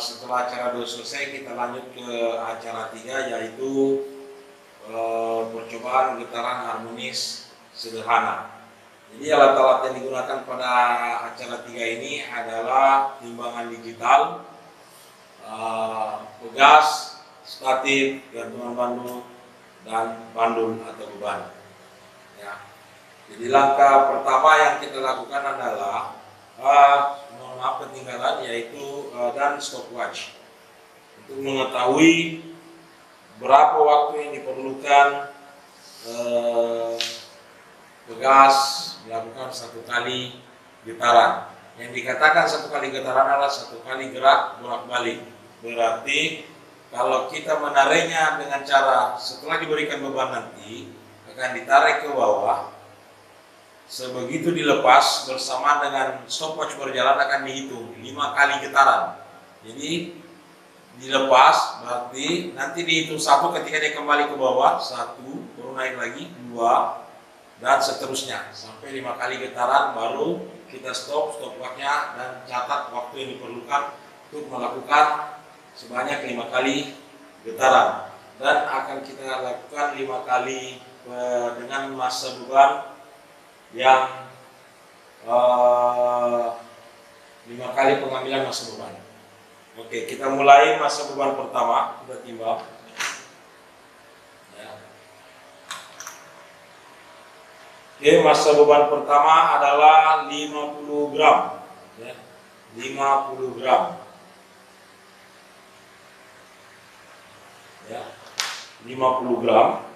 setelah acara 2 selesai, kita lanjut ke acara 3, yaitu percobaan getaran harmonis sederhana. Jadi alat-alat yang digunakan pada acara 3 ini adalah timbangan digital, pegas, statif, gantungan bandul, dan bandul atau beban. Ya. Jadi langkah pertama yang kita lakukan adalah ketinggalan, yaitu dan stopwatch untuk mengetahui berapa waktu yang diperlukan pegas dilakukan 1 kali getaran. Yang dikatakan 1 kali getaran adalah 1 kali gerak bolak-balik. Berarti kalau kita menariknya dengan cara setelah diberikan beban nanti akan ditarik ke bawah, sebegitu dilepas bersamaan dengan stopwatch berjalan akan dihitung 5 kali getaran. Jadi dilepas berarti nanti dihitung 1 ketika dia kembali ke bawah, 1 baru naik lagi, 2 dan seterusnya sampai 5 kali getaran, baru kita stopwatchnya dan catat waktu yang diperlukan untuk melakukan sebanyak 5 kali getaran, dan akan kita lakukan 5 kali dengan massa beban yang 5 kali pengambilan massa beban. Oke, kita mulai massa beban pertama, kita timbang. Ya. Oke, massa beban pertama adalah 50 gram. Ya. 50 gram. Ya. 50 gram.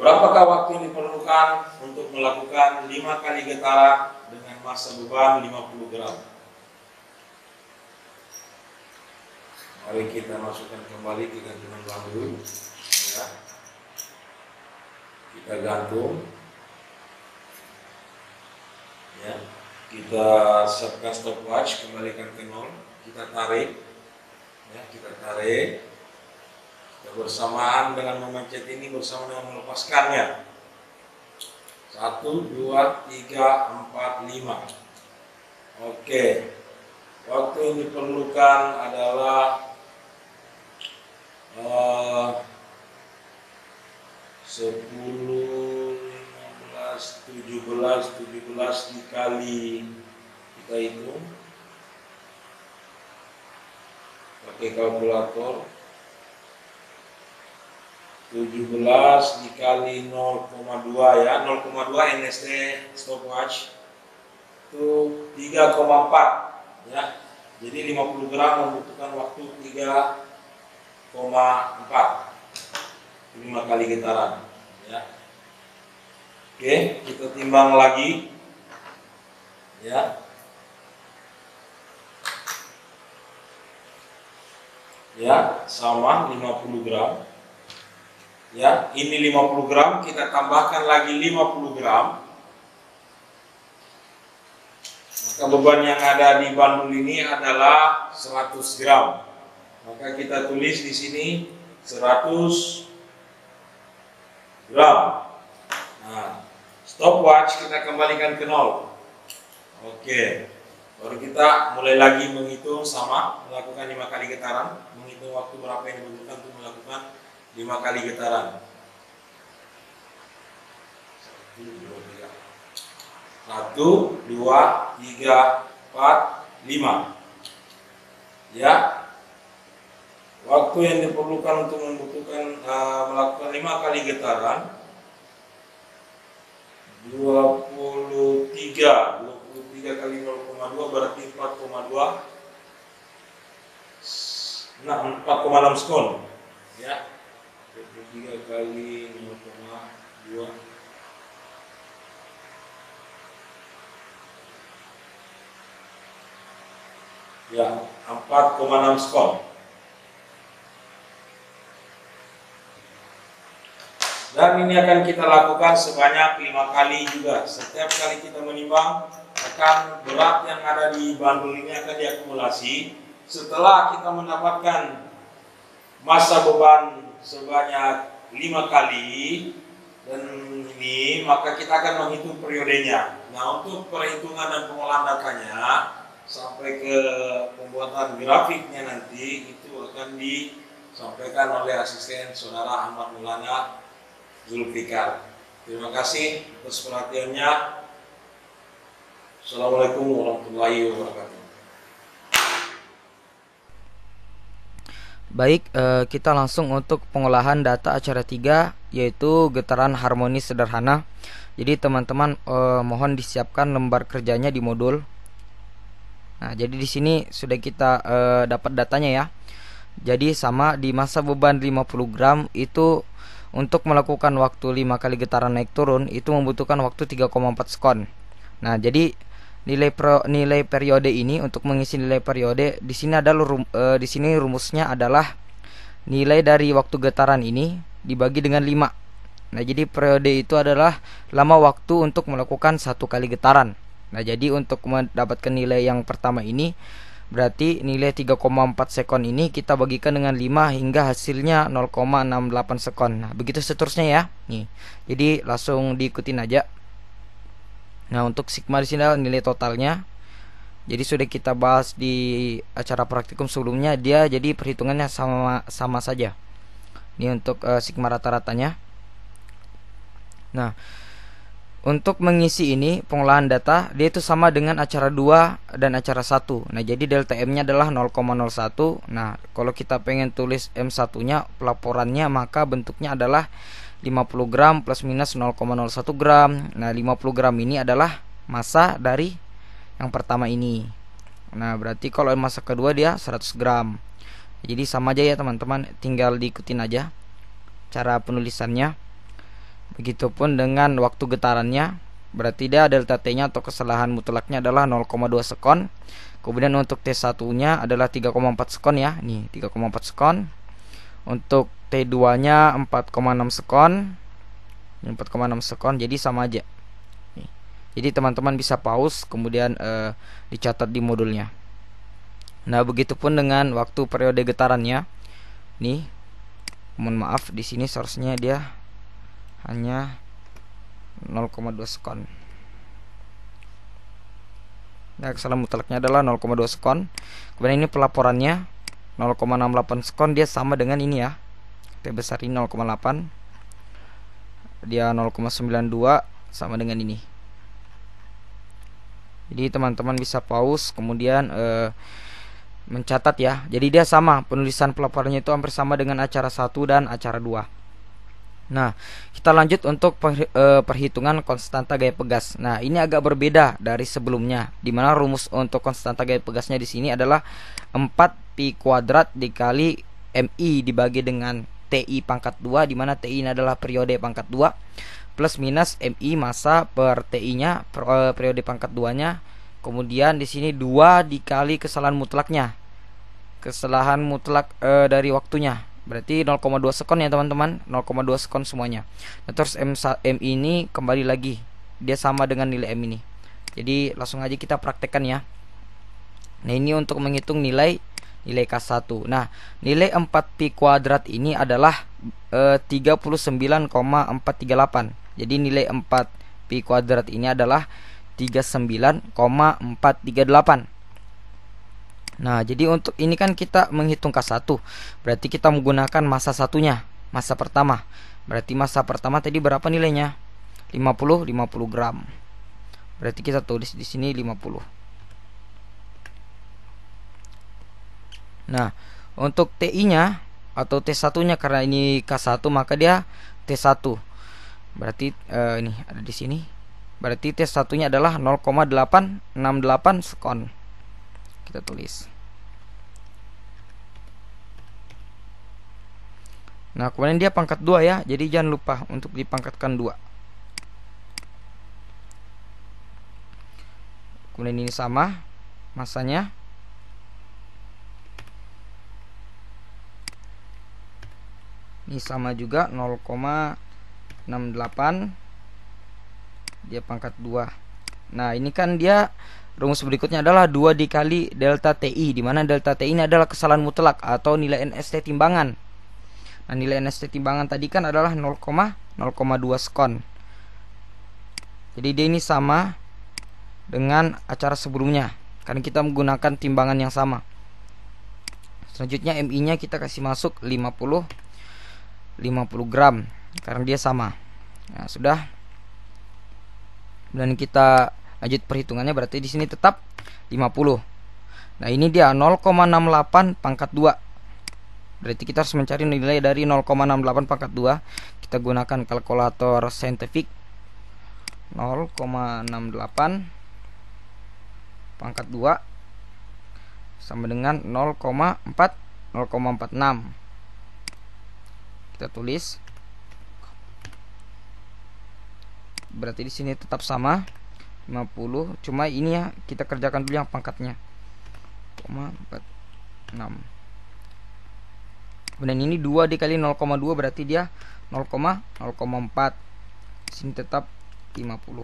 Berapakah waktu yang diperlukan untuk melakukan 5 kali getaran dengan massa beban 50 gram? Mari kita masukkan kembali ke gantungan bandul. Ya. Kita gantung. Ya. Kita siapkan stopwatch, kembalikan ke 0. Kita tarik. Ya, kita tarik. Bersamaan dengan memencet ini, bersama dengan melepaskannya. 1, 2, 3, 4, 5. Oke. Waktu yang diperlukan adalah 10, 15, 17 dikali, kita hitung pakai kalkulator. 17 dikali 0,2 ya, 0,2 NST stopwatch itu 3,4 ya. Jadi 50 gram membutuhkan waktu 3,4, 5 kali getaran ya. Oke, kita timbang lagi ya. Ya, sama 50 gram. Ya, ini 50 gram, kita tambahkan lagi 50 gram. Maka beban yang ada di bandul ini adalah 100 gram. Maka kita tulis di sini 100 gram. Nah, stopwatch kita kembalikan ke 0. Oke. Baru kita mulai lagi menghitung, sama melakukan 5 kali getaran, menghitung waktu berapa yang dibutuhkan untuk melakukan 5 kali getaran. 1, 2, 3, 4, 5. Ya. Waktu yang diperlukan untuk melakukan 5 kali getaran 23 kali 0,2 berarti 4,2. Nah, 4,6 sekon. Ya. 23 kali 0,2 ya, 4,6 skon. Dan ini akan kita lakukan sebanyak 5 kali juga. Setiap kali kita menimbang, akan berat yang ada di bandul ini akan diakumulasi. Setelah kita mendapatkan massa beban sebanyak 5 kali dan ini, maka kita akan menghitung periodenya. Nah, untuk perhitungan dan pengolahan datanya, sampai ke pembuatan grafiknya nanti itu akan disampaikan oleh asisten saudara Ahmad Maulana Zulfikar. Terima kasih atas perhatiannya. Assalamualaikum warahmatullahi wabarakatuh. Baik, kita langsung untuk pengolahan data acara 3, yaitu getaran harmonis sederhana. Jadi teman-teman mohon disiapkan lembar kerjanya di modul. Nah, jadi di sini sudah kita dapat datanya ya. Jadi sama di massa beban 50 gram itu untuk melakukan waktu 5 kali getaran naik turun itu membutuhkan waktu 3,4 sekon. Nah, jadi nilai periode ini untuk mengisi nilai periode di sini adalah di sini rumusnya adalah nilai dari waktu getaran ini dibagi dengan 5. Nah, jadi periode itu adalah lama waktu untuk melakukan 1 kali getaran. Nah, jadi untuk mendapatkan nilai yang pertama ini berarti nilai 3,4 sekon ini kita bagikan dengan 5 hingga hasilnya 0,68 sekon. Nah, begitu seterusnya ya. Nih. Jadi langsung diikutin aja. Nah, untuk sigma di sini adalah nilai totalnya. Jadi sudah kita bahas di acara praktikum sebelumnya, dia jadi perhitungannya sama saja. Ini untuk sigma rata-ratanya. Nah, untuk mengisi ini pengolahan data dia itu sama dengan acara 2 dan acara 1. Nah, jadi delta M-nya adalah 0,01. Nah, kalau kita pengen tulis M1-nya pelaporannya maka bentuknya adalah 50 gram plus minus 0,01 gram. Nah, 50 gram ini adalah massa dari yang pertama ini. Nah, berarti kalau massa kedua dia 100 gram. Jadi sama aja ya teman-teman, tinggal diikutin aja cara penulisannya. Begitupun dengan waktu getarannya, berarti dia delta T-nya atau kesalahan mutlaknya adalah 0,2 sekon. Kemudian untuk T1-nya adalah 3,4 sekon ya. Nih, 3,4 sekon. Untuk T2-nya 4,6 sekon. 4,6 sekon, jadi sama aja. Nih. Jadi teman-teman bisa pause kemudian dicatat di modulnya. Nah, begitupun dengan waktu periode getarannya. Nih. Mohon maaf, di sini source-nya dia hanya 0,2 sekon. Nah, kesalahan mutlaknya adalah 0,2 sekon. Kemudian ini pelaporannya 0,68 sekon, dia sama dengan ini ya. T besar ini 0,8. Dia 0,92 sama dengan ini. Jadi teman-teman bisa pause kemudian mencatat ya. Jadi dia sama, penulisan pelaporannya itu hampir sama dengan acara 1 dan acara 2. Nah, kita lanjut untuk perhitungan konstanta gaya pegas. Nah, ini agak berbeda dari sebelumnya, dimana rumus untuk konstanta gaya pegasnya di sini adalah 4pi kuadrat dikali mi dibagi dengan ti pangkat 2, dimana ti ini adalah periode pangkat 2, plus minus mi massa per ti-nya periode pangkat 2-nya. Kemudian di sini 2 dikali kesalahan mutlaknya, kesalahan mutlak dari waktunya. Berarti 0,2 sekon ya teman-teman, 0,2 sekon semuanya. Nah, terus M ini kembali lagi, dia sama dengan nilai M ini. Jadi langsung aja kita praktekkan ya. Nah, ini untuk menghitung nilai K1. Nah, nilai 4pi kuadrat ini adalah 39,438. Jadi nilai 4pi kuadrat ini adalah 39,438. Nah, jadi untuk ini kan kita menghitung K1, berarti kita menggunakan massa satunya, massa pertama. Berarti massa pertama tadi berapa nilainya? 50 gram. Berarti kita tulis di sini 50. Nah, untuk TI-nya atau T1-nya karena ini K1 maka dia T1. Berarti ini ada di sini. Berarti T1-nya adalah 0,868 sekon. Kita tulis. Nah, kemudian dia pangkat 2 ya. Jadi jangan lupa untuk dipangkatkan 2. Kemudian ini sama massanya. Ini sama juga 0,68. Dia pangkat 2. Nah, ini kan dia rumus berikutnya adalah 2 dikali delta TI, di mana delta TI ini adalah kesalahan mutlak atau nilai NST timbangan. Nah, nilai NST timbangan tadi kan adalah 0,2 sekon. Jadi dia ini sama dengan acara sebelumnya. karena kita menggunakan timbangan yang sama. Selanjutnya MI nya kita kasih masuk 50 gram karena dia sama. Nah, sudah. Dan kita lanjut perhitungannya, berarti di sini tetap 50. Nah, ini dia 0,68 pangkat 2. Berarti kita harus mencari nilai dari 0,68 pangkat 2. Kita gunakan kalkulator saintifik. 0,68 pangkat 2 sama dengan 0,46. Kita tulis. Berarti di sini tetap sama 50, cuma ini ya kita kerjakan dulu yang pangkatnya 0,46. Kemudian ini 2 dikali 0,2 berarti dia 0,04. Sini tetap 50.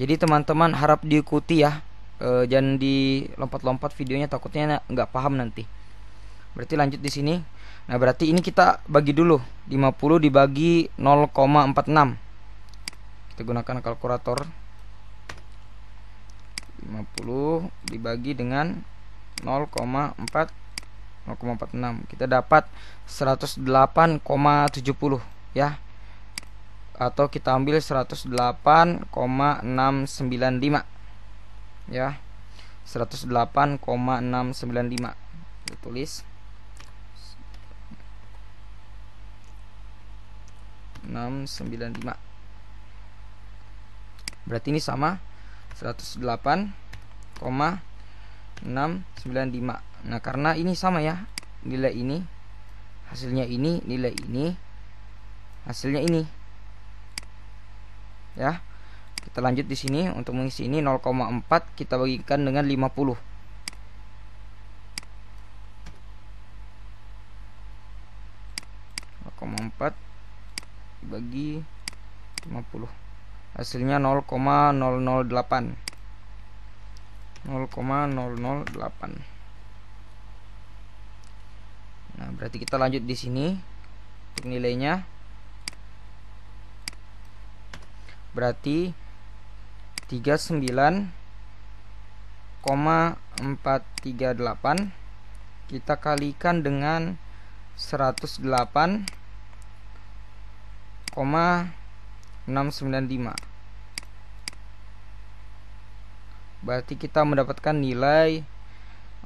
Jadi teman-teman harap diikuti ya, jangan dilompat-lompat videonya, takutnya nggak paham nanti. Berarti lanjut di sini. Nah, berarti ini kita bagi dulu 50 dibagi 0,46. Kita gunakan kalkulator. 50 dibagi dengan 0,46. Kita dapat 108,70 ya. Atau kita ambil 108,695 ya. 108,695. Kita tulis 695. Berarti ini sama 108,695. Nah, karena ini sama ya, nilai ini hasilnya ini, nilai ini hasilnya ini. Ya. Kita lanjut di sini untuk mengisi ini 0,4 kita bagikan dengan 50. 0,4 dibagi 50. Hasilnya 0,008. 0,008. Nah, berarti kita lanjut di sini untuk nilainya. Berarti 39,438 kita kalikan dengan 108,695. Berarti kita mendapatkan nilai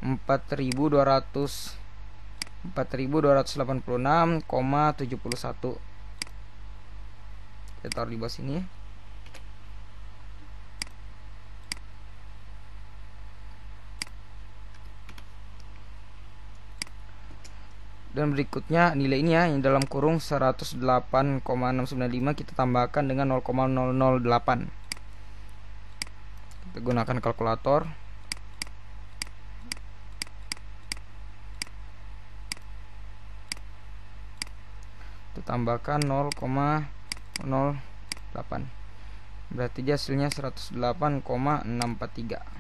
4286,71. Kita taruh di bawah sini. Dan berikutnya nilai ini ya, yang dalam kurung 108,695 kita tambahkan dengan 0,008. Kita gunakan kalkulator. Kita tambahkan 0,08. Berarti dia hasilnya 108,643.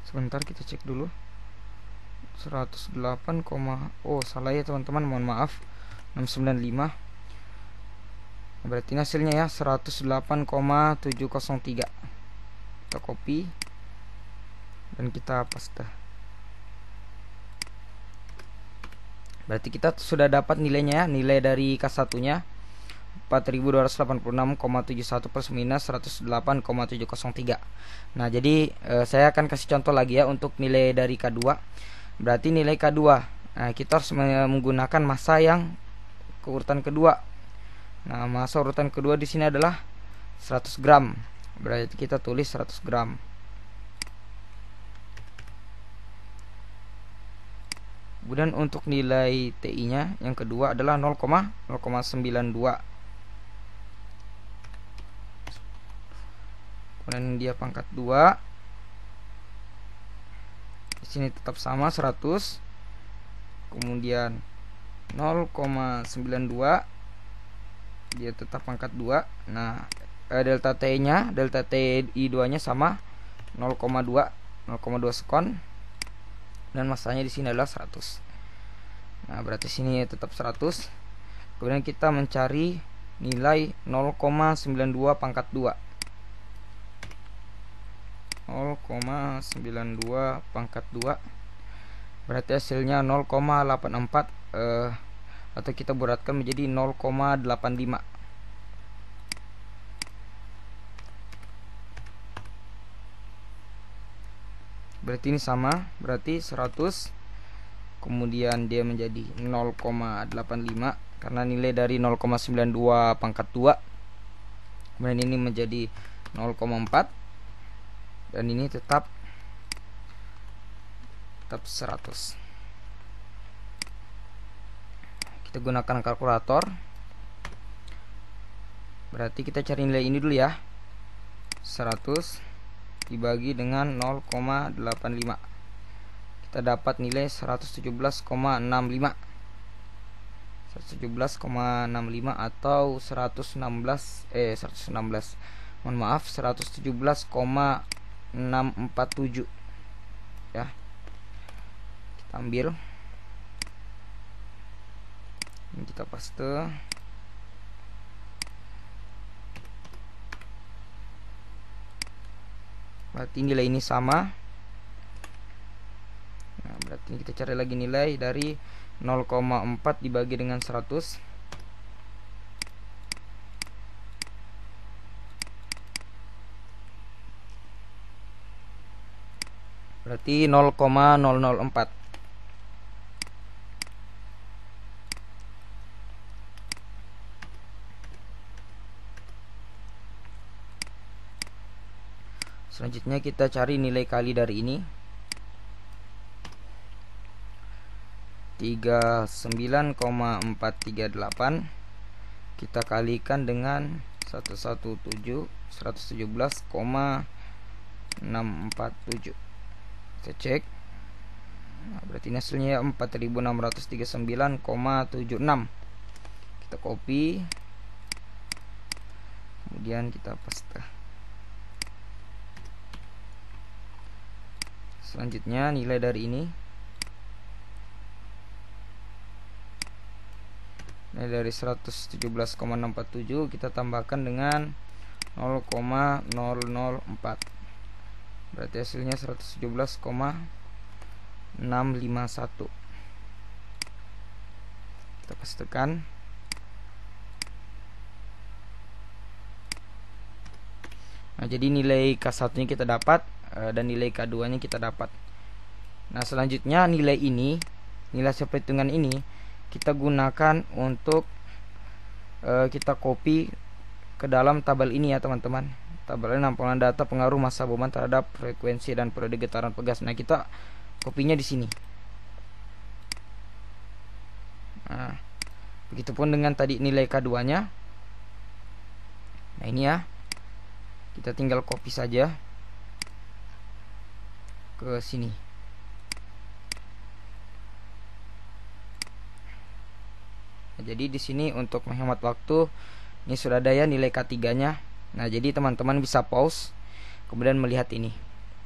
Sebentar kita cek dulu. 108, oh salah ya teman-teman, mohon maaf. 695. Berarti ini hasilnya ya 108,703. Kita copy dan kita paste. Berarti kita sudah dapat nilainya ya, nilai dari K1 nya 4286,71 plus minus 108,703. Nah, jadi saya akan kasih contoh lagi ya untuk nilai dari K2. Berarti nilai K2, nah, kita harus menggunakan massa yang keurutan kedua. Nah, massa urutan kedua di sini adalah 100 gram. Berarti kita tulis 100 gram. Kemudian untuk nilai TI nya yang kedua adalah 0,92. Kemudian dia pangkat 2. Di sini tetap sama 100. Kemudian 0,92 dia tetap pangkat 2. Nah, delta T nya, delta TI 2 nya sama 0,2 sekon dan massanya di sini adalah 100. Nah, berarti sini tetap 100. Kemudian kita mencari nilai 0,92 pangkat 2. 0,92 pangkat 2 berarti hasilnya 0,84, atau kita bulatkan menjadi 0,85. Berarti ini sama, berarti 100 kemudian dia menjadi 0,85 karena nilai dari 0,92 pangkat 2. Kemudian ini menjadi 0,4 dan ini tetap 100. Kita gunakan kalkulator. Berarti kita cari nilai ini dulu ya. 100 dibagi dengan 0,85. Kita dapat nilai 117,65. 117,65 atau 116. Mohon maaf, 117,647 ya. Kita ambil. Ini kita paste. Berarti nilai ini sama. Nah, berarti kita cari lagi nilai dari 0,4 dibagi dengan 100. Berarti 0,004. Selanjutnya kita cari nilai kali dari ini. 39,438 kita kalikan dengan 117,647. Kita cek. Nah, berarti hasilnya 4639,76. Kita copy. Kemudian kita paste. Selanjutnya nilai dari ini, nilai dari 117,647 kita tambahkan dengan 0,004. Berarti hasilnya 117,651. Kita pastekan. Nah, jadi nilai K1 nya kita dapat dan nilai K2 nya kita dapat. Nah, selanjutnya nilai ini, nilai hasil perhitungan ini kita gunakan untuk kita copy ke dalam tabel ini ya teman-teman. Tabel ini nampilan data pengaruh massa beban terhadap frekuensi dan periode getaran pegas. Nah, kita kopinya di sini. Nah, begitupun dengan tadi nilai K2 nya. Nah, ini ya, kita tinggal copy saja ke sini. Nah, jadi di sini untuk menghemat waktu, ini sudah ada ya nilai K3 nya. Nah, jadi teman-teman bisa pause kemudian melihat ini.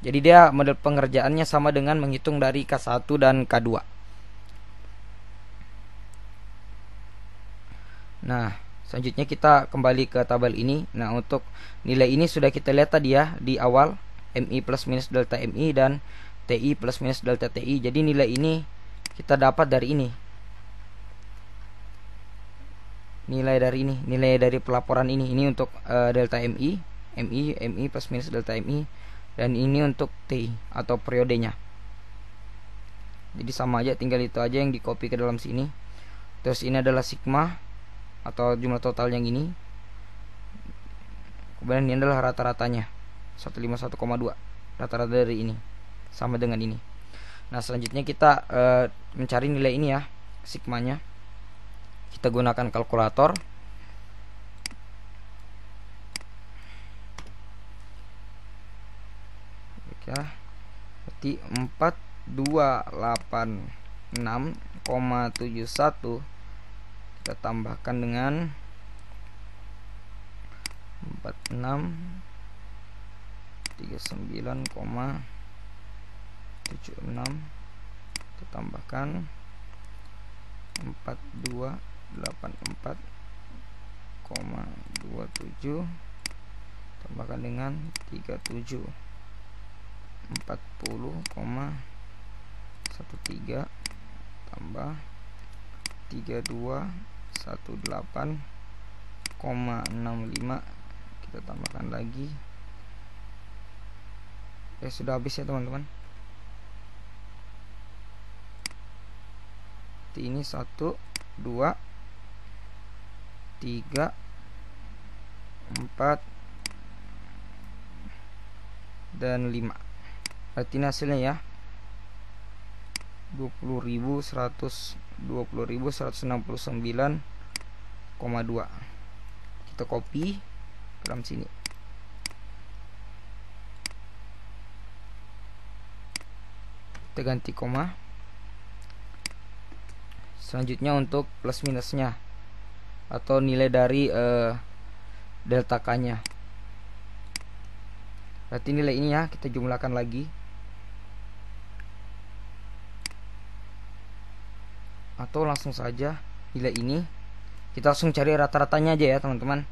Jadi dia model pengerjaannya sama dengan menghitung dari K1 dan K2. Nah, selanjutnya kita kembali ke tabel ini. Nah, untuk nilai ini sudah kita lihat tadi ya di awal, MI plus minus delta MI dan TI plus minus delta TI. Jadi nilai ini kita dapat dari ini. Nilai dari pelaporan ini. Ini untuk delta MI plus minus delta MI, dan ini untuk TI atau periodenya. Jadi sama aja, tinggal itu aja yang di copy ke dalam sini. Terus ini adalah sigma atau jumlah total yang ini. Kemudian ini adalah rata-ratanya 151,2. Rata-rata dari ini sama dengan ini. Nah, selanjutnya kita mencari nilai ini ya, sigmanya. Kita gunakan kalkulator. Ya, berarti 4286,71 kita tambahkan dengan 4639,76 kita tambahkan 4284,27 tambahkan dengan 37, 40,13 tambah 3218,65, kita tambahkan lagi. Sudah habis ya teman-teman. Ini 1, 2, 3, 4 dan 5. Berarti ini hasilnya ya 20.169,2. Kita copy ke dalam sini. Kita ganti koma. Selanjutnya untuk plus minusnya atau nilai dari delta K nya. Berarti nilai ini ya kita jumlahkan lagi, atau langsung saja nilai ini kita langsung cari rata-ratanya aja ya teman-teman.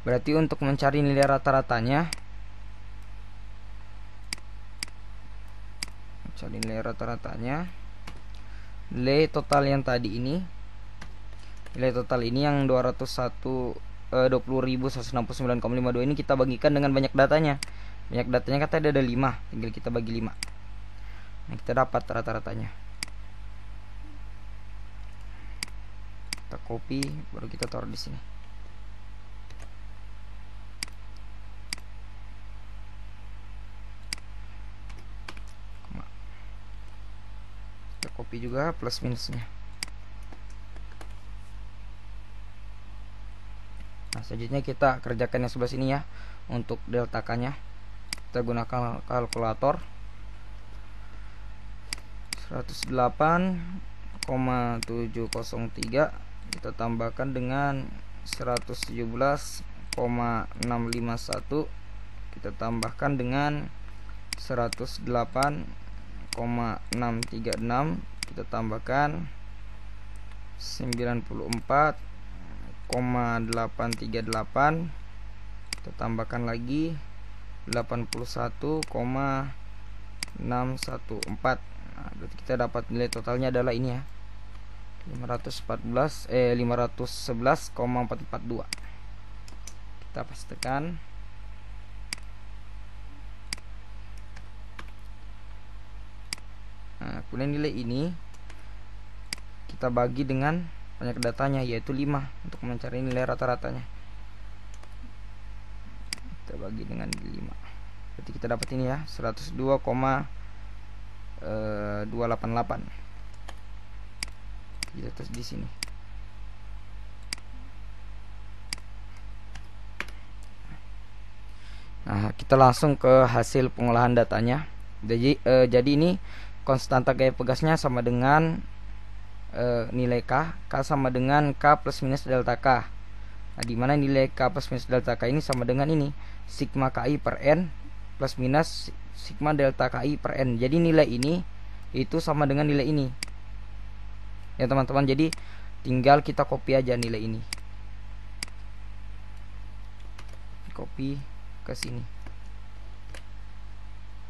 Berarti untuk mencari nilai rata-ratanya, nilai total yang tadi ini, nilai total ini yang 20.169,52 ini kita bagikan dengan banyak datanya. Banyak datanya kata ada 5, tinggal kita bagi 5. Nah, kita dapat rata-ratanya. Kita copy, baru kita taruh di sini. Kita copy juga plus minusnya. Nah, selanjutnya kita kerjakan yang sebelah sini ya. Untuk delta K nya kita gunakan kalkulator. 108,703 kita tambahkan dengan 117,651, kita tambahkan dengan 108,636, kita tambahkan 94,838, kita tambahkan lagi 81,614. Nah, berarti kita dapat nilai totalnya adalah ini ya, 511,442. Kita pastikan. Nah, kemudian nilai ini kita bagi dengan banyak datanya, yaitu 5 untuk mencari nilai rata-ratanya. Kita bagi dengan 5. Berarti kita dapat ini ya, 102,288. Kita tes di sini. Nah, kita langsung ke hasil pengolahan datanya. Jadi ini konstanta gaya pegasnya sama dengan nilai K sama dengan K plus minus delta K. Nah, dimana nilai K plus minus delta K ini sama dengan ini, sigma KI per N plus minus sigma delta KI per N. Jadi nilai ini itu sama dengan nilai ini ya teman-teman. Jadi tinggal kita copy aja nilai ini, copy ke sini.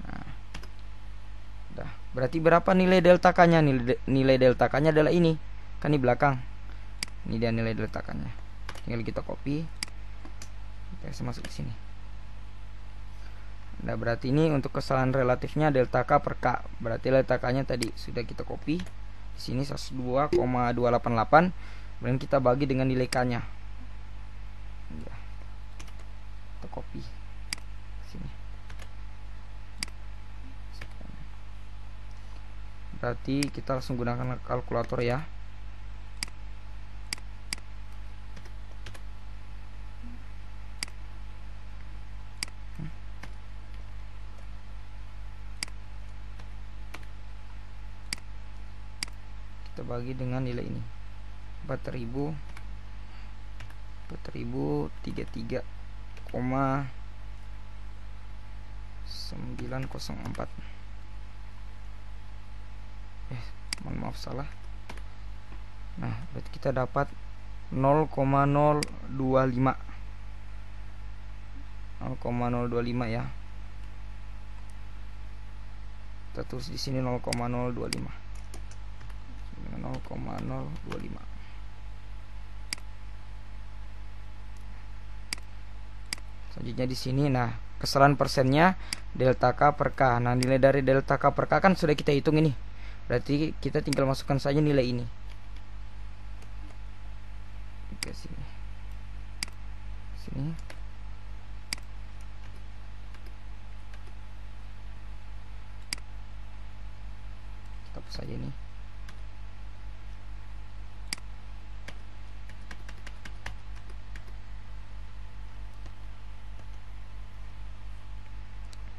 Nah, udah. Berarti berapa nilai delta K nya? Nilai delta K nya adalah ini, kan di belakang. Ini dia nilai delta K nya. Tinggal kita copy, kita masuk ke sini. Nah, berarti ini untuk kesalahan relatifnya delta K per K. Berarti delta K nya tadi sudah kita copy. Di sini 102,288. Kemudian kita bagi dengan nilai K nya. Ya. Kita copy sini. Berarti kita langsung gunakan kalkulator ya. Kita bagi dengan nilai ini, 4033,904. Mohon maaf salah. Nah, berarti kita dapat 0,025 ya. Kita tulis di sini 0,025. 0,025. Selanjutnya di sini, nah kesalahan persennya delta K per K. Nah, nilai dari delta K per K kan sudah kita hitung ini. Berarti kita tinggal masukkan saja nilai ini. Ke sini. Sini. Kita hapus saja ini.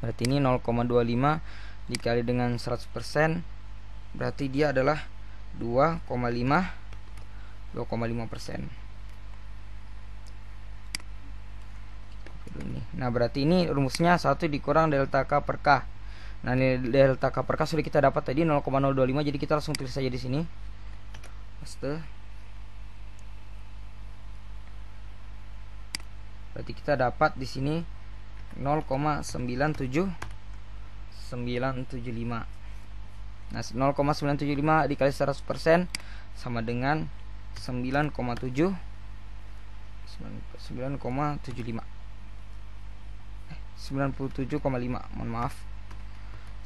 Berarti ini 0,25 dikali dengan 100%, berarti dia adalah 2,5%. Nah, berarti ini rumusnya 1 dikurang delta K per K. Nah, nilai delta K per K sudah kita dapat tadi 0,025, jadi kita langsung tulis saja di sini. Paste. Berarti kita dapat di sini 0,975. Nah, 0,975 dikali 100% sama dengan 9,75. 97,5, mohon maaf.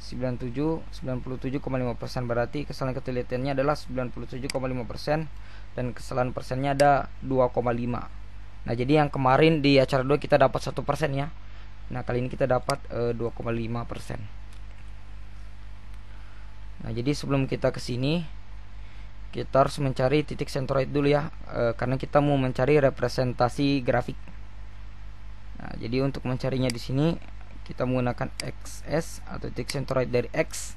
97,5%, berarti kesalahan ketelitiannya adalah 97,5% dan kesalahan persennya ada 2,5. Nah, jadi yang kemarin di acara 2 kita dapat 1% ya. Nah, kali ini kita dapat 2,5%. Nah, jadi sebelum kita ke sini, kita harus mencari titik sentroid dulu ya, karena kita mau mencari representasi grafik. Nah, jadi untuk mencarinya di sini kita menggunakan XS atau titik sentroid dari X,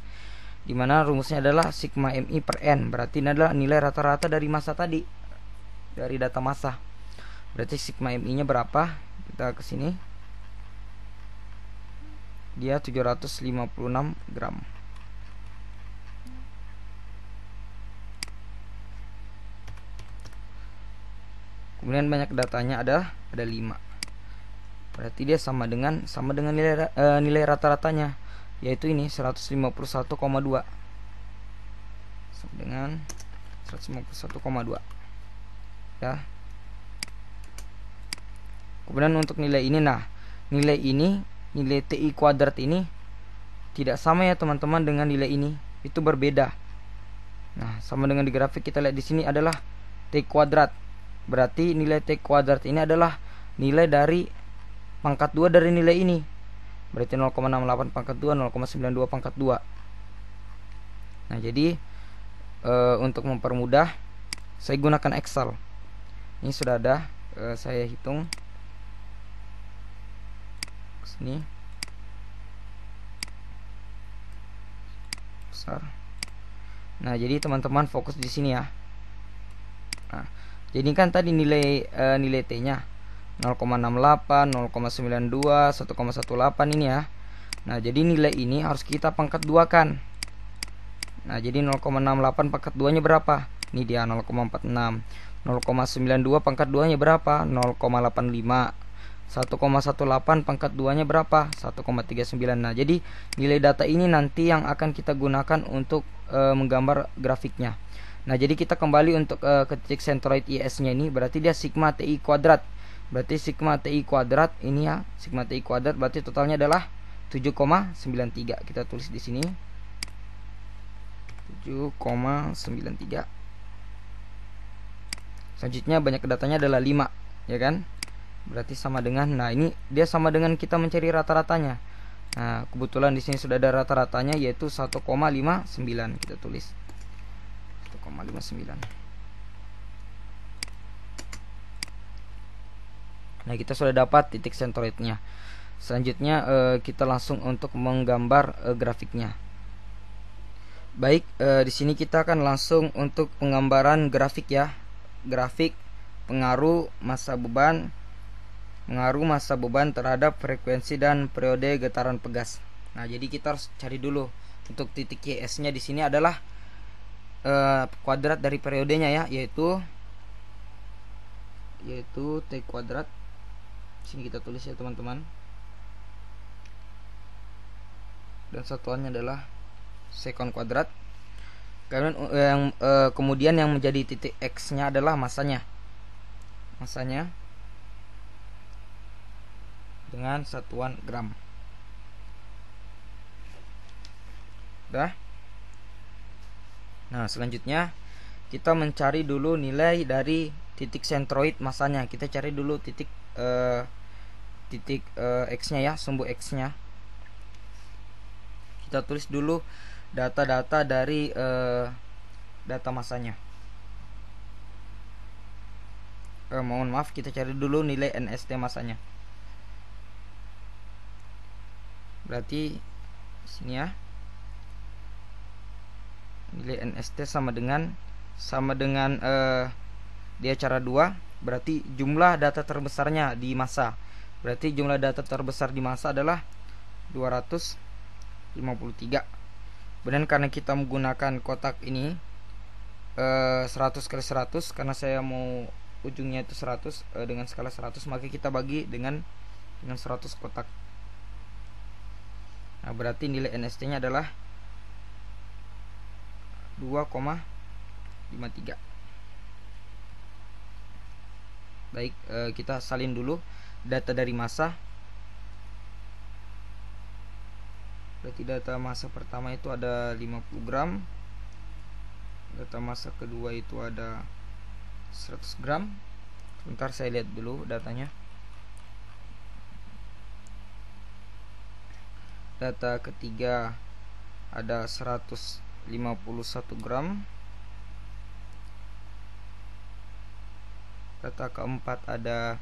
dimana rumusnya adalah sigma MI per N. Berarti ini adalah nilai rata-rata dari massa tadi, dari data massa. Berarti sigma MI nya berapa? Kita ke sini. Dia 756 gram. Kemudian banyak datanya ada 5. Berarti dia sama dengan nilai rata-ratanya, yaitu ini 151,2. Sama dengan 151,2. Ya. Kemudian untuk nilai ini, nah, nilai TI kuadrat ini tidak sama ya teman-teman dengan nilai ini, itu berbeda. Nah, sama dengan di grafik kita lihat di sini adalah T kuadrat. Berarti nilai T kuadrat ini adalah nilai dari pangkat 2 dari nilai ini. Berarti 0,68 pangkat 2, 0,92 pangkat 2. Nah, jadi untuk mempermudah saya gunakan Excel. Ini sudah ada, saya hitung sini besar. Nah, jadi teman-teman fokus di sini ya. Nah, jadi kan tadi nilai T-nya 0,68, 0,92, 1,18 ini ya. Nah, jadi nilai ini harus kita pangkat 2 kan. Nah, jadi 0,68 pangkat 2-nya berapa? Ini dia 0,46. 0,92 pangkat 2-nya berapa? 0,85. 1,18 pangkat 2-nya berapa? 1,39. Nah, jadi nilai data ini nanti yang akan kita gunakan untuk menggambar grafiknya. Nah, jadi kita kembali untuk ke titik sentroid IS-nya ini, berarti dia sigma TI kuadrat. Berarti sigma TI kuadrat ini ya, sigma TI kuadrat berarti totalnya adalah 7,93. Kita tulis di sini 7,93. Selanjutnya banyak datanya adalah 5, ya kan? Berarti sama dengan, nah ini dia sama dengan kita mencari rata-ratanya. Nah, kebetulan di sini sudah ada rata-ratanya yaitu 1,59. Kita tulis 1,59. Nah, kita sudah dapat titik sentroidnya. Selanjutnya kita langsung untuk menggambar grafiknya. Baik, di sini kita akan langsung untuk penggambaran grafik ya. Grafik pengaruh massa beban terhadap frekuensi dan periode getaran pegas. Nah, jadi kita harus cari dulu untuk titik YS-nya di sini adalah kuadrat dari periodenya ya, yaitu T kuadrat. Sini kita tulis ya teman-teman. Dan satuannya adalah sekon kuadrat. Kemudian yang menjadi titik X-nya adalah masanya. Masanya dengan satuan gram. Udah. Nah, selanjutnya kita mencari dulu nilai dari titik sentroid masanya. Kita cari dulu titik X-nya ya, sumbu X-nya. Kita tulis dulu data-data dari data masanya. Mohon maaf, kita cari dulu nilai NST masanya. Berarti sini ya, nilai NST sama dengan dia cara 2, berarti jumlah data terbesarnya di masa. Berarti jumlah data terbesar di masa adalah 253. Kemudian karena kita menggunakan kotak ini 100 kali 100, karena saya mau ujungnya itu 100 dengan skala 100, maka kita bagi dengan 100 kotak. Nah, berarti nilai NST-nya adalah 2,53. Baik, kita salin dulu data dari masa. Berarti data masa pertama itu ada 50 gram. Data masa kedua itu ada 100 gram. Sebentar saya lihat dulu datanya. Data ketiga ada 151 gram. Data keempat ada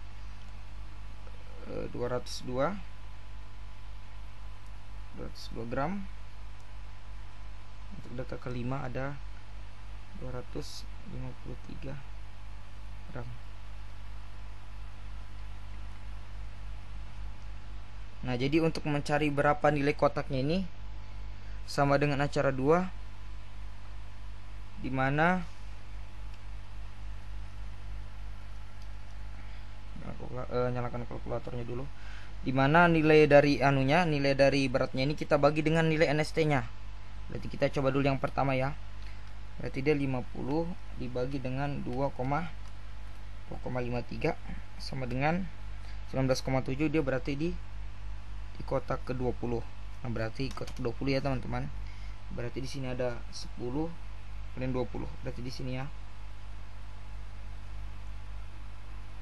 202 gram. Untuk data kelima ada 253 gram. Nah, jadi untuk mencari berapa nilai kotaknya ini sama dengan acara 2, dimana nyalakan kalkulatornya dulu. Dimana nilai dari nilai dari beratnya ini kita bagi dengan nilai NST-nya. Berarti kita coba dulu yang pertama ya. Berarti dia 50 dibagi dengan 2,53 sama dengan 19,7. Dia berarti di kotak ke-20. Nah, berarti kotak 20 ya teman-teman. Berarti di sini ada 10 dan 20. Berarti di sini ya.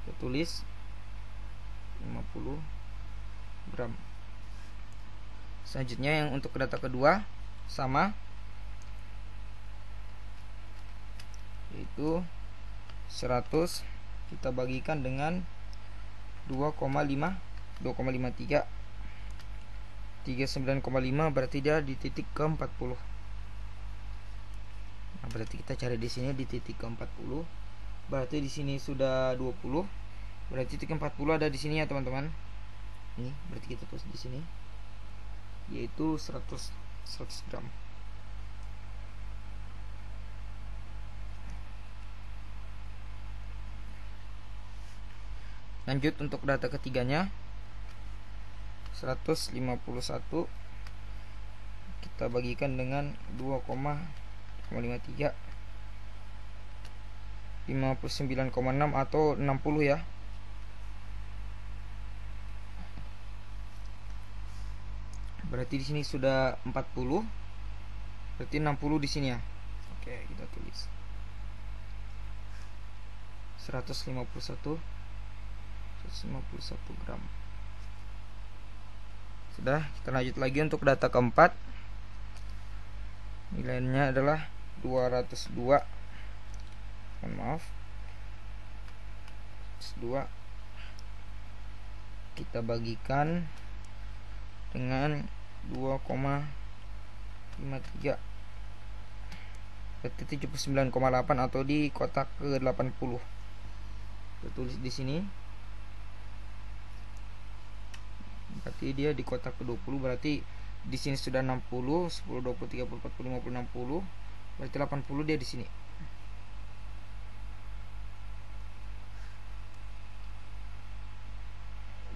Kita tulis 50 gram. Selanjutnya yang untuk data kedua sama, yaitu 100 kita bagikan dengan 2,53 39,5, berarti dia di titik ke-40. Nah, berarti kita cari di sini di titik ke-40. Berarti di sini sudah 20. Berarti titik 40 ada di sini ya teman-teman. Ini berarti kita tulis di sini, yaitu 100 gram. Lanjut untuk data ketiganya 151 kita bagikan dengan 2,53 59,6 atau 60 ya. Berarti di sini sudah 40. Berarti 60 di sini ya. Oke, kita tulis 151 gram. Sudah, kita lanjut lagi untuk data keempat. Nilainya adalah 202. Mohon maaf. 2 kita bagikan dengan 2,53. Berarti 79,8 atau di kotak ke-80. Kita tulis di sini. Berarti dia di kotak ke-20. Berarti di sini sudah 60, 10, 20, 30, 40, 50, 60. Berarti 80 dia di sini.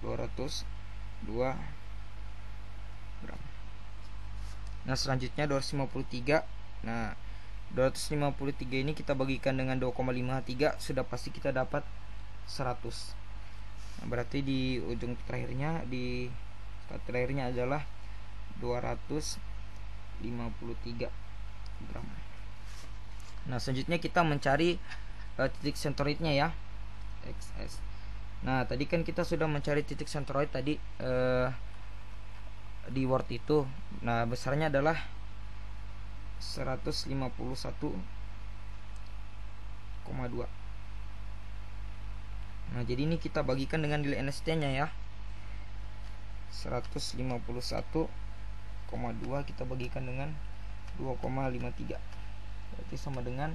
(202 gram). Nah, selanjutnya 253. Nah, 253 ini kita bagikan dengan 2,53, sudah pasti kita dapat 100. Nah, berarti di ujung terakhirnya, di terakhirnya adalah 253 gram. Nah, selanjutnya kita mencari titik sentroidnya ya, XS. Nah, tadi kan kita sudah mencari titik sentroid tadi di Word itu. Nah, besarnya adalah 151,2. Nah, jadi ini kita bagikan dengan nilai NST nya ya, 151,2 kita bagikan dengan 2,53, berarti sama dengan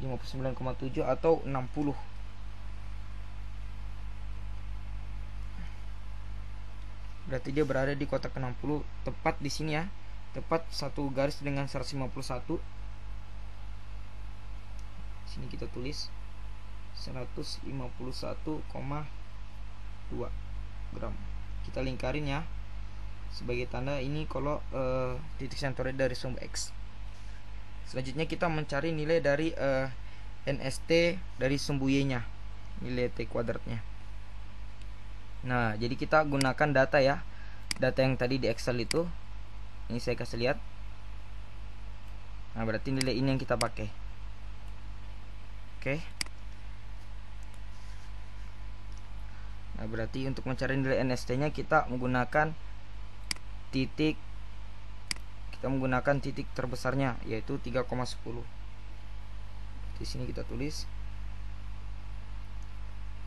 59,7 atau 60. Berarti dia berada di kotak 60, tepat di sini ya, tepat satu garis dengan 151. Sini kita tulis 151,2 gram. Kita lingkarin ya sebagai tanda ini kalau titik sentroid dari sumbu X. Selanjutnya kita mencari nilai dari NST dari sumbu Y nya, nilai T kuadratnya. Nah, jadi kita gunakan data ya, data yang tadi di Excel itu. Ini saya kasih lihat. Nah, berarti nilai ini yang kita pakai. Oke. Nah, berarti untuk mencari nilai NST nya kita menggunakan titik, terbesarnya yaitu 3,10. Di sini kita tulis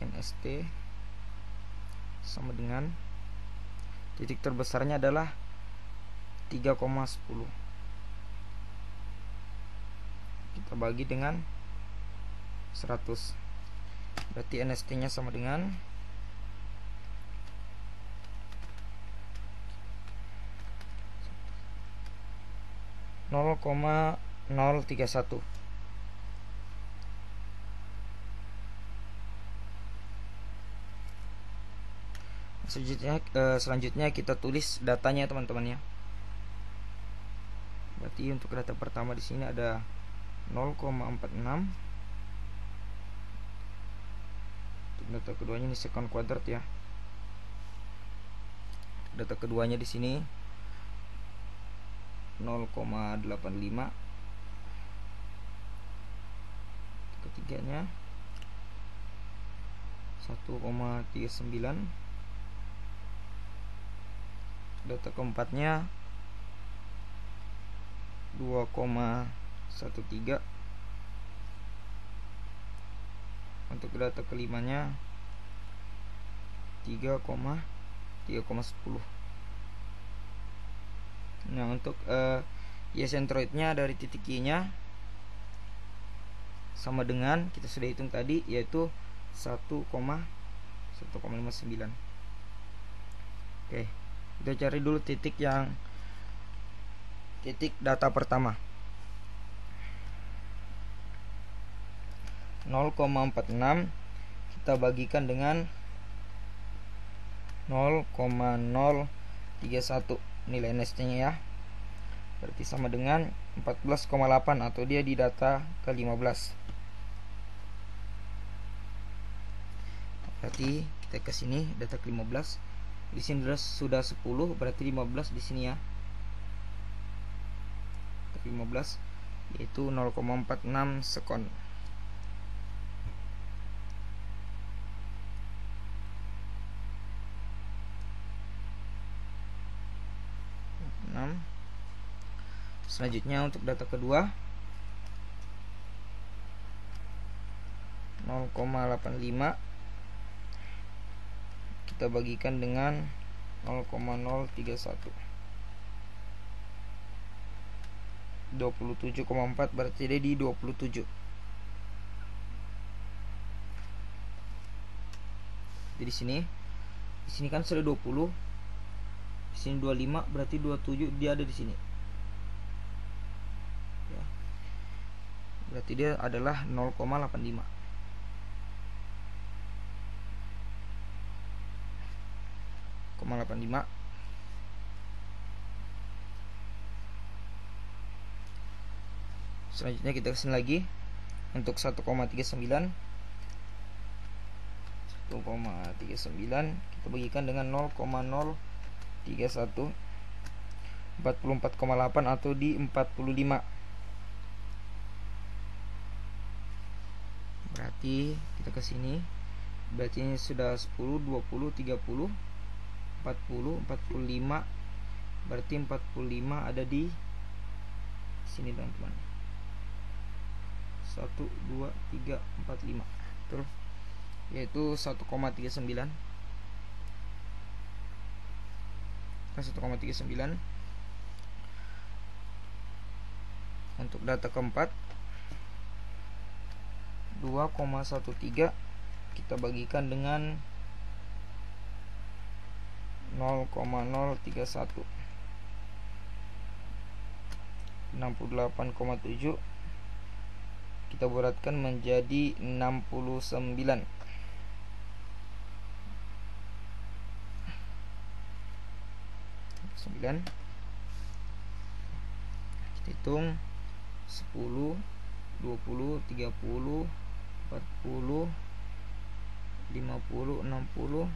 NST sama dengan titik terbesarnya adalah 3,10. Kita bagi dengan 100. Berarti NST nya sama dengan 0,031. Selanjutnya kita tulis datanya teman-teman ya. Berarti untuk data pertama di sini ada 0,46. Untuk data keduanya ini second kuadrat ya. Data keduanya di sini 0,85. Ketiganya 1,39. Data keempatnya 2,13. Untuk data kelimanya 3,10. Nah, untuk Y sentroidnya dari titik Y nya sama dengan kita sudah hitung tadi, yaitu 1,59. Oke, kita cari dulu titik data pertama. 0,46 kita bagikan dengan 0,031 nilai NST nya ya. Berarti sama dengan 14,8 atau dia di data ke-15. Berarti kita ke sini data ke-15. Di sini sudah 10, berarti 15 di sini ya. 15 yaitu 0,46 sekon. Selanjutnya untuk data kedua 0,85 kita bagikan dengan 0,031. 27,4 berarti dia di 27. Jadi di sini kan sudah 20. Di sini 25 berarti 27 dia ada di sini. Ya. berarti dia adalah 0,85. Selanjutnya kita kesini lagi untuk 1,39 kita bagikan dengan 0,031, 44,8 atau di 45. Berarti kita ke sini, berarti ini sudah 10, 20, 30, 40, 45. Berarti 45 ada di sini teman-teman. 1, 2, 3, 4, 5. Betul. Yaitu 1,39. 1,39. Untuk data keempat 2,13 kita bagikan dengan 0,031, 68,7 kita bulatkan menjadi 69. Kita hitung 10, 20, 30, 40, 50, 60,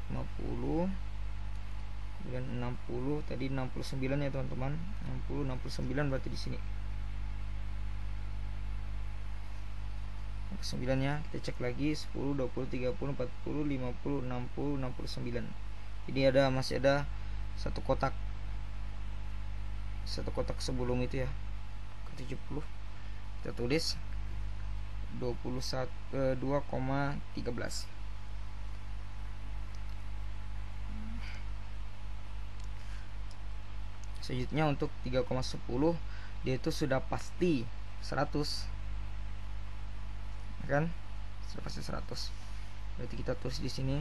50, kemudian 60, tadi 69 ya teman-teman. 60, 69 berarti di sini 9 nya. Kita cek lagi 10, 20, 30, 40, 50, 60, 69. Jadi masih ada satu kotak sebelum itu ya, ke 70. Kita tulis 2,13. Selanjutnya untuk 3,10 dia itu sudah pasti 100 kan, sudah pasti 100. Berarti kita tulis di sini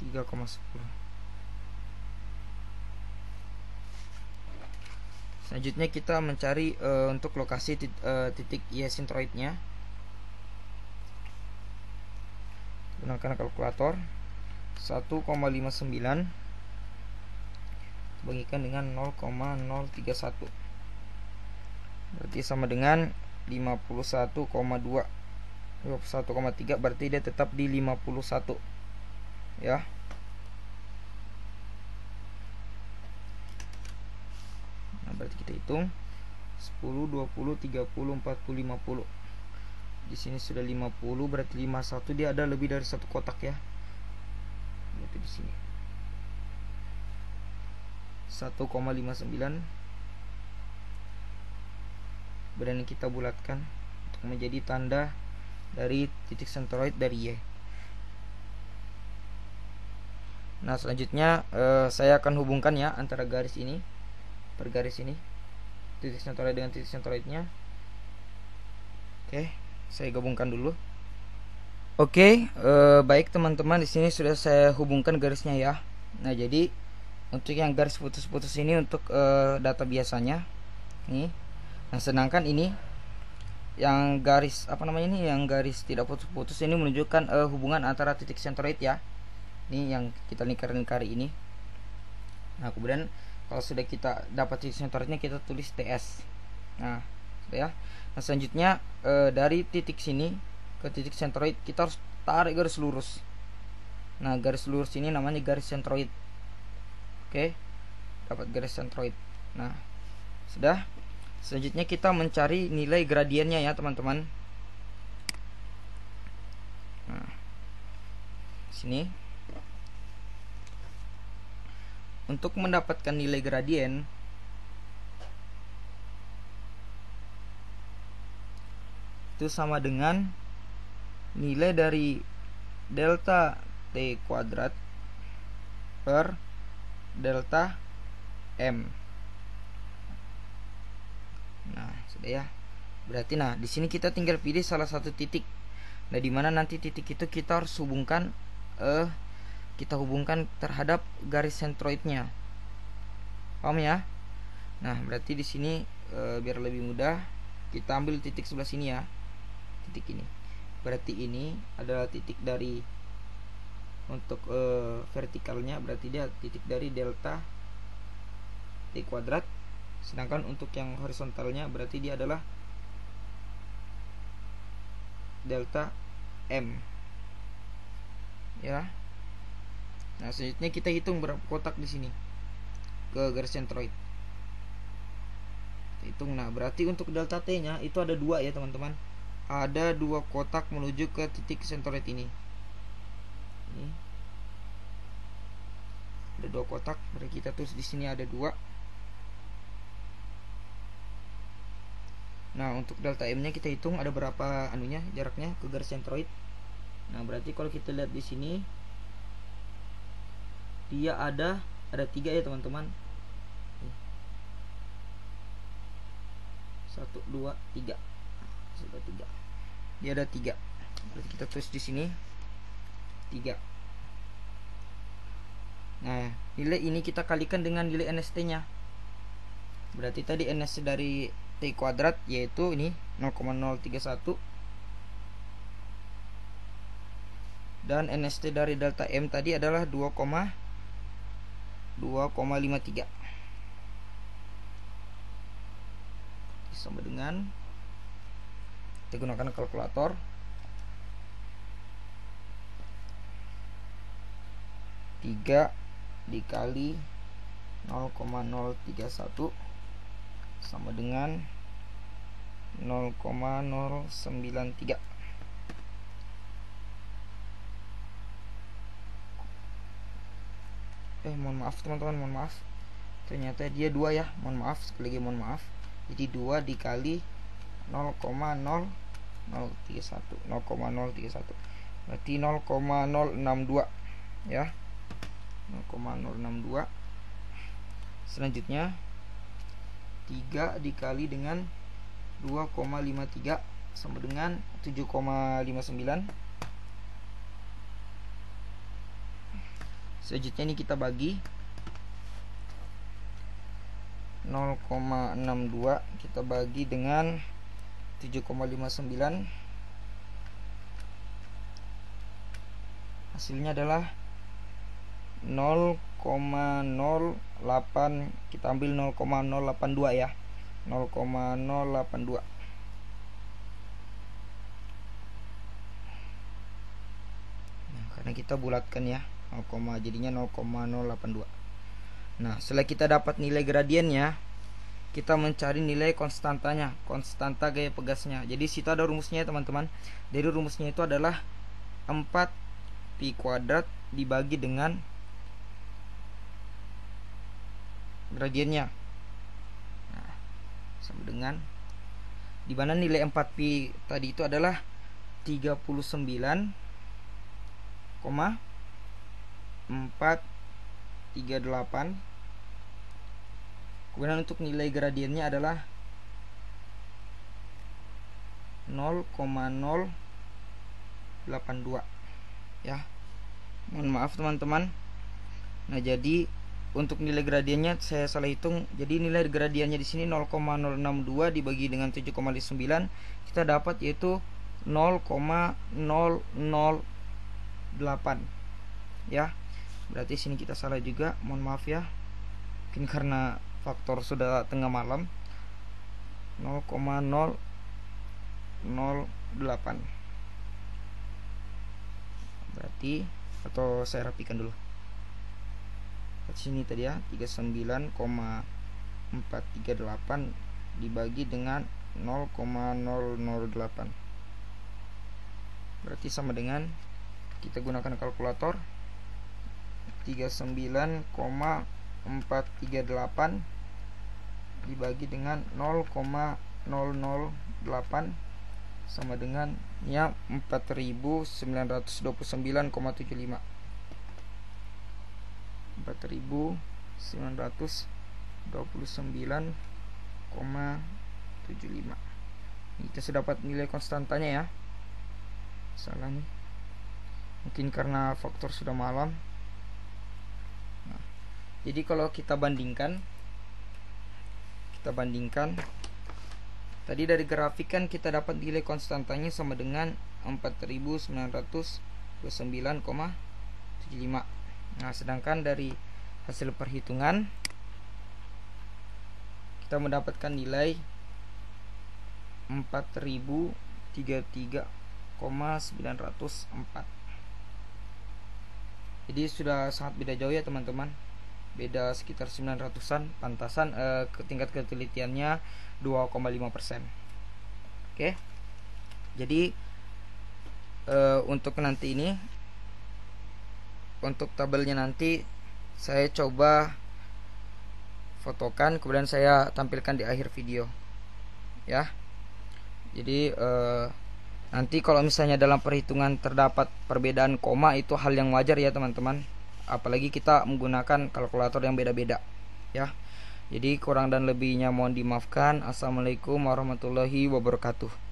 3,10. Selanjutnya kita mencari untuk lokasi titik Y sentroidnya. Gunakan kalkulator. 1,59 bagikan dengan 0,031, berarti sama dengan 51,2. 51,3 berarti dia tetap di 51 ya. Nah, berarti kita hitung 10, 20, 30, 40, 50. Di sini sudah 50, berarti 51 dia ada lebih dari satu kotak ya. Berarti di sini 1,59. Kemudian kita bulatkan untuk menjadi tanda dari titik sentroid dari Y. Nah, selanjutnya saya akan hubungkan ya antara garis ini per garis ini, titik sentroid dengan titik sentroidnya. Oke, saya gabungkan dulu. Oke, baik teman-teman, di sini sudah saya hubungkan garisnya ya. Nah, jadi untuk yang garis putus-putus ini untuk data biasanya nih. Nah, sedangkan ini yang garis yang garis tidak putus-putus ini menunjukkan hubungan antara titik sentroid ya. Ini yang kita lingkari ini. Nah, kemudian kalau sudah kita dapat titik sentroidnya, kita tulis TS. Nah, sudah ya. Nah, selanjutnya dari titik sini ke titik sentroid kita harus tarik garis lurus. Nah, garis lurus ini namanya garis sentroid. Oke, dapat garis sentroid. Nah, sudah. Selanjutnya kita mencari nilai gradiennya ya teman-teman. Nah, sini untuk mendapatkan nilai gradien itu sama dengan nilai dari delta T kuadrat per delta M. Nah, sudah ya. Berarti di sini kita tinggal pilih salah satu titik. Nah, di mana nanti titik itu kita harus hubungkan terhadap garis sentroidnya. Paham ya? Nah, berarti di sini biar lebih mudah kita ambil titik sebelah sini ya. Titik ini. Berarti ini adalah titik dari untuk vertikalnya, berarti dia titik dari delta T kuadrat. Sedangkan untuk yang horizontalnya berarti dia adalah delta M. Ya. Nah, selanjutnya kita hitung berapa kotak di sini ke garis sentroid. Hitung. Nah, berarti untuk delta T-nya itu ada 2 ya, teman-teman. Ada 2 kotak menuju ke titik sentroid ini. Ini. Ada 2 kotak, berarti kita tulis di sini ada 2. Nah, untuk delta M-nya kita hitung ada berapa anunya, jaraknya ke garis sentroid. Nah, berarti kalau kita lihat di sini dia ada 3 ya, teman-teman. 1 2 3. Sudah 3. Dia ada 3. Berarti kita tulis di sini 3. Nah, nilai ini kita kalikan dengan nilai NST-nya. Berarti tadi NST dari T kuadrat yaitu ini 0,031, dan NST dari delta M tadi adalah 2,53. Sama dengan, kita gunakan kalkulator. 3 dikali 0,031 sama dengan 0,093. Mohon maaf teman-teman, mohon maaf. Ternyata dia 2 ya. Mohon maaf, sekali lagi mohon maaf. Jadi 2 dikali 0,0031. Berarti 0,062 ya. 0,062. Selanjutnya 3 dikali dengan 2,53 sama dengan 7,59. Selanjutnya ini kita bagi 0,62 kita bagi dengan 7,59. Hasilnya adalah 0,08. Kita ambil 0,082 ya. 0,082. Nah, karena kita bulatkan ya, jadinya 0,082. Nah, setelah kita dapat nilai gradiennya, kita mencari nilai konstantanya, konstanta gaya pegasnya. Jadi situ ada rumusnya ya, teman-teman. Dari rumusnya itu adalah 4 pi kuadrat dibagi dengan gradiennya. Nah, sama dengan, di mana nilai 4 pi tadi itu adalah 39,438. Kemudian untuk nilai gradiennya adalah 0,082 ya. Mohon maaf teman-teman. Nah, jadi untuk nilai gradiennya saya salah hitung. Jadi nilai gradiennya di sini 0,062 dibagi dengan 7,9 kita dapat yaitu 0,008 ya. Berarti sini kita salah juga, mohon maaf ya. Mungkin karena faktor sudah tengah malam. 0,008. Berarti, atau saya rapikan dulu. Di sini tadi ya, 39,438 dibagi dengan 0,008. Berarti sama dengan, kita gunakan kalkulator, 39,438 dibagi dengan 0,008 sama dengan ya 4929,75. 4929,75. Kita sudah dapat nilai konstantanya ya. Salah nih, mungkin karena faktor sudah malam. Nah, jadi kalau kita bandingkan Kita bandingkan. Tadi dari grafik kan kita dapat nilai konstantanya sama dengan 4929,75. Nah, sedangkan dari hasil perhitungan kita mendapatkan nilai 4033,904. Jadi sudah sangat beda jauh ya teman-teman, beda sekitar 900-an. Pantasan tingkat ketelitiannya 2,5%. Oke, jadi untuk nanti ini, untuk tabelnya nanti saya coba fotokan, kemudian saya tampilkan di akhir video ya. Jadi nanti kalau misalnya dalam perhitungan terdapat perbedaan koma, itu hal yang wajar ya teman-teman, apalagi kita menggunakan kalkulator yang beda-beda ya. Jadi kurang dan lebihnya mohon dimaafkan. Assalamualaikum warahmatullahi wabarakatuh.